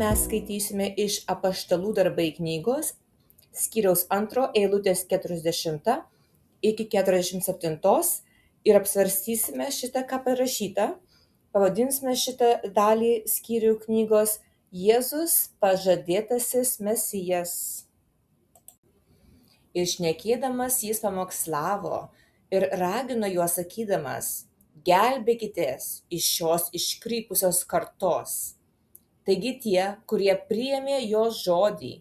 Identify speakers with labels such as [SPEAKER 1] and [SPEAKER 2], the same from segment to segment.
[SPEAKER 1] mes skaitysime iš Apaštalų darbai knygos, skyriaus 2 eilutės 40 iki 47 ir apsvarstysime šitą, ką parašyta. Pavadinsime šitą dalį skyrių knygos Jėzus pažadėtasis Mesijas. Ir šnekėdamas jis pamokslavo ir ragino juos sakydamas: gelbėkitės iš šios iškrypusios kartos. Taigi tie, kurie priėmė jo žodį,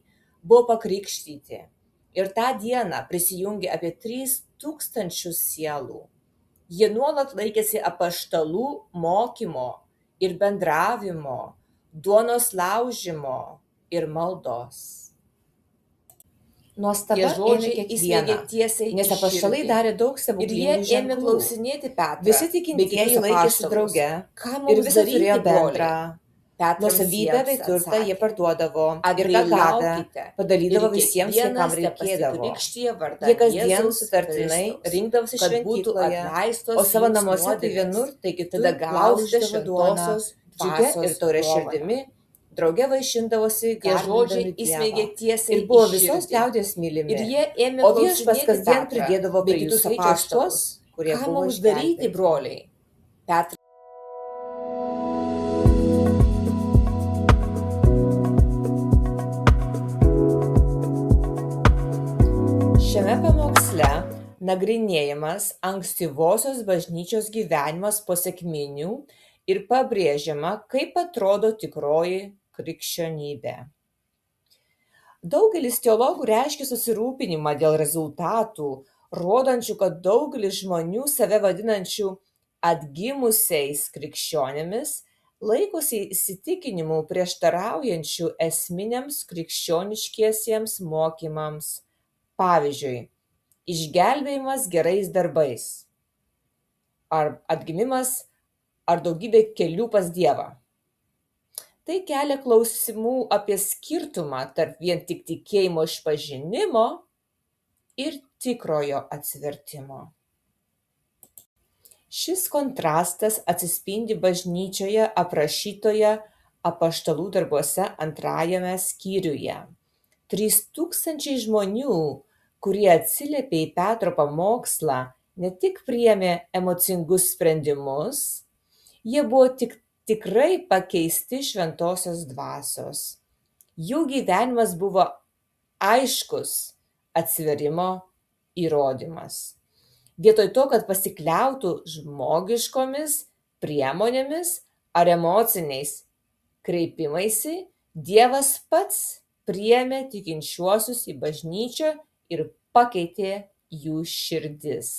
[SPEAKER 1] buvo pakrikštyti, ir tą dieną prisijungė apie 3000 sielų. Jie nuolat laikėsi apaštalų mokymo ir bendravimo, duonos laužimo ir maldos. Nuostaba žodžiai įsmeigė tiesiai, nes apaštalai darė daug stebuklingų ženklų. Ir jie ėmė klausinėti Petrą. Visi tikintieji laikėsi drauge ir visi turėjo bendrą nuosavybę bei turtą jie parduodavo ir ką gavę padalydavo visiems, kam reikėdavo. Jie kasdien sutartinai rinkdavosi šventykloje, o savo namuose tai vienur, tai kitur lauždavo duoną, džiugia ir tauria širdimi, drauge vaišindavosi garbindami Dievą. Ir buvo visos liaudies mylimi. O viešpats kasdien pridėdavo prie jų apaštalus, kurie buvo išgelbėti. Broliai? Šiame pamoksle nagrinėjamas ankstyvosios bažnyčios gyvenimas po sekminių ir pabrėžiama, kaip atrodo tikroji krikščionybė. Daugelis teologų reiškia susirūpinimą dėl rezultatų, rodančių, kad daugelis žmonių save vadinančių atgimusiais krikščionimis laikosi įsitikinimų prieštaraujančių esminiams krikščioniškiesiems mokymams. Pavyzdžiui, išgelbėjimas gerais darbais, ar atgimimas, ar daugybė kelių pas Dievą. Tai kelia klausimų apie skirtumą tarp vien tik tikėjimo išpažinimo ir tikrojo atsivertimo. Šis kontrastas atsispindi bažnyčioje aprašytoje Apaštalų darbuose 2 skyriuje. 3000 žmonių, kurie atsiliepė į Petro pamokslą, ne tik priėmė emocingus sprendimus, jie buvo tikrai pakeisti šventosios dvasios. Jų gyvenimas buvo aiškus atsivėrimo įrodymas. Vietoj to, kad pasikliautų žmogiškomis priemonėmis ar emociniais kreipimaisi, Dievas pats priėmė tikinčiuosius į bažnyčią ir pakeitė jų širdis.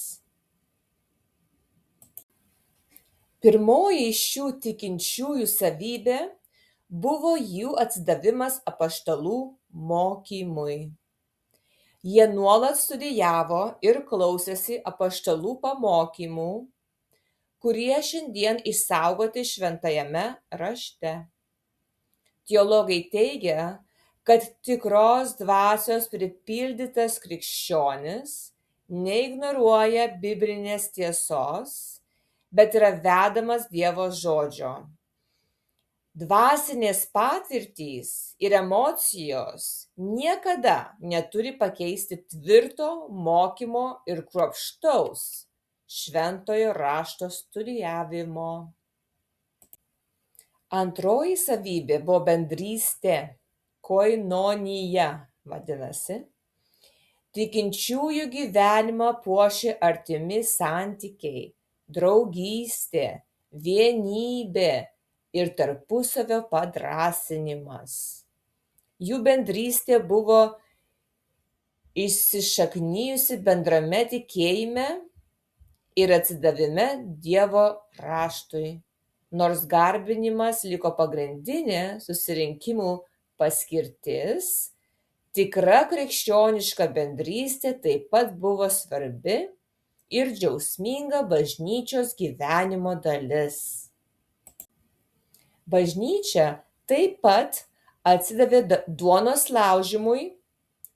[SPEAKER 1] Pirmoji iš šių tikinčiųjų savybė buvo jų atsidavimas apaštalų mokymui. Jie nuolat studijavo ir klausėsi apaštalų pamokymų, kurie šiandien išsaugoti šventajame rašte. Teologai teigia, kad tikros dvasios pripildytas krikščionis neignoruoja biblinės tiesos, bet yra vedamas Dievo žodžio. Dvasinės patirtys ir emocijos niekada neturi pakeisti tvirto mokymo ir kruopštaus šventojo rašto studijavimo. Antroji savybė buvo bendrystė. Koinonija vadinasi. Tikinčiųjų gyvenimą puošia artimi santykiai, draugystė, vienybė ir tarpusavio padrąsinimas. Jų bendrystė buvo įsišaknijusi bendrame tikėjime ir atsidavime Dievo raštui, nors garbinimas liko pagrindinė susirinkimų paskirtis, tikra krikščioniška bendrystė taip pat buvo svarbi ir džiaugsminga bažnyčios gyvenimo dalis. Bažnyčia taip pat atsidavė duonos laužymui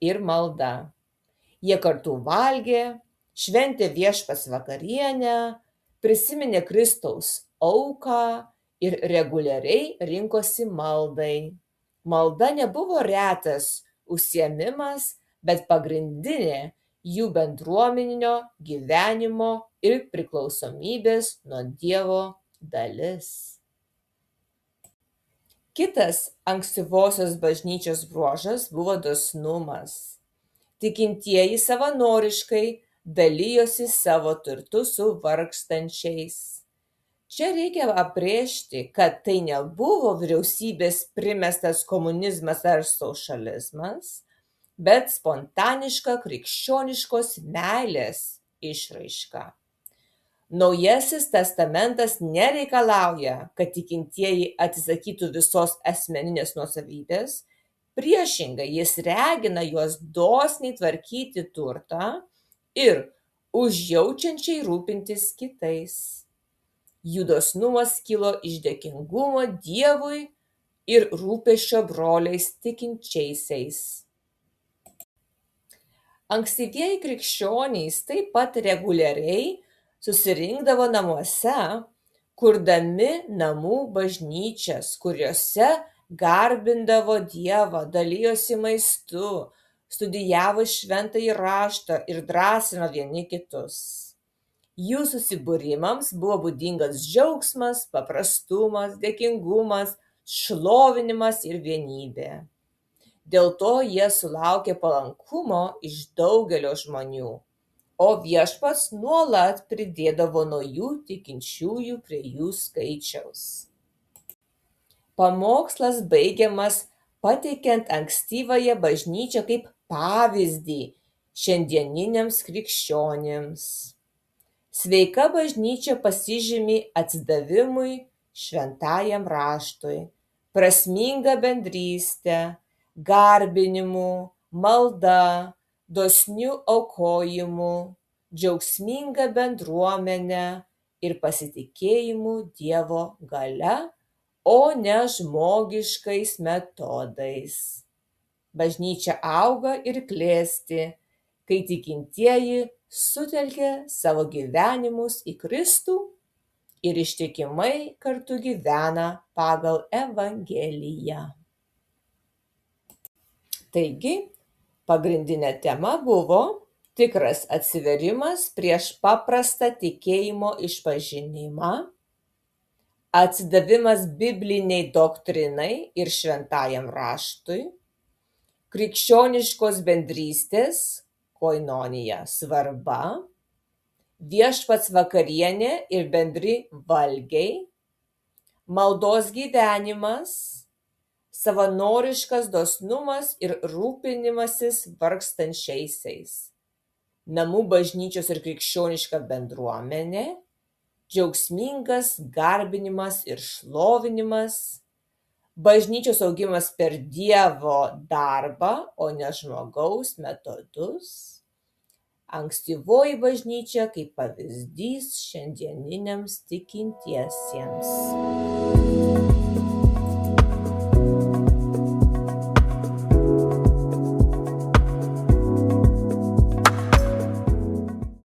[SPEAKER 1] ir malda. Jie kartu valgė, šventė Viešpats vakarienę, prisiminė Kristaus auką ir reguliariai rinkosi maldai. Malda nebuvo retas užsiėmimas, bet pagrindinė jų bendruomeninio gyvenimo ir priklausomybės nuo Dievo dalis. Kitas ankstyvosios bažnyčios bruožas buvo dosnumas. Tikintieji savanoriškai dalijosi savo turtu su vargstančiais. Čia reikia pabrėžti, kad tai nebuvo vyriausybės primestas komunizmas ar socializmas, bet spontaniška krikščioniškos meilės išraiška. Naujasis testamentas nereikalauja, kad tikintieji atsisakytų visos asmeninės nuosavybės, priešingai jis ragina juos dosniai tvarkyti turtą ir užjaučiančiai rūpintis kitais. Jų dosnumas kilo iš dėkingumo Dievui ir rūpesčio broliais tikinčiaisiais. Ankstyvieji krikščionys taip pat reguliariai susirinkdavo namuose, kurdami namų bažnyčias, kuriuose garbindavo Dievą, dalijosi maistu, studijavo šventąjį raštą ir drąsino vieni kitus. Jų susibūrimams buvo būdingas džiaugsmas, paprastumas, dėkingumas, šlovinimas ir vienybė. Dėl to jie sulaukė palankumo iš daugelio žmonių, o Viešpats nuolat pridėdavo naujų tikinčiųjų prie jų skaičiaus. Pamokslas baigiamas pateikiant ankstyvąją bažnyčią kaip pavyzdį šiandieniniams krikščionims. Sveika bažnyčia pasižymi atsidavimui šventajam raštui, prasminga bendryste, garbinimu, malda, dosniu aukojimu, džiaugsminga bendruomene ir pasitikėjimu Dievo galia, o ne žmogiškais metodais. Bažnyčia auga ir klesti, kai tikintieji sutelkia savo gyvenimus į Kristų ir ištikimai kartu gyvena pagal Evangeliją. Taigi, pagrindinė tema buvo tikras atsiverimas prieš paprastą tikėjimo išpažinimą, atsidavimas bibliniai doktrinai ir šventajam raštui, krikščioniškos bendrystės koinonija svarba, Viešpats vakarienė ir bendri valgiai, maldos gyvenimas, savanoriškas dosnumas ir rūpinimasis vargstančiaisiais, namų bažnyčios ir krikščioniška bendruomenė, džiaugsmingas garbinimas ir šlovinimas, bažnyčios augimas per Dievo darbą, o ne žmogaus metodus, ankstyvoji bažnyčia kaip pavyzdys šiandieniniams tikintiesiems.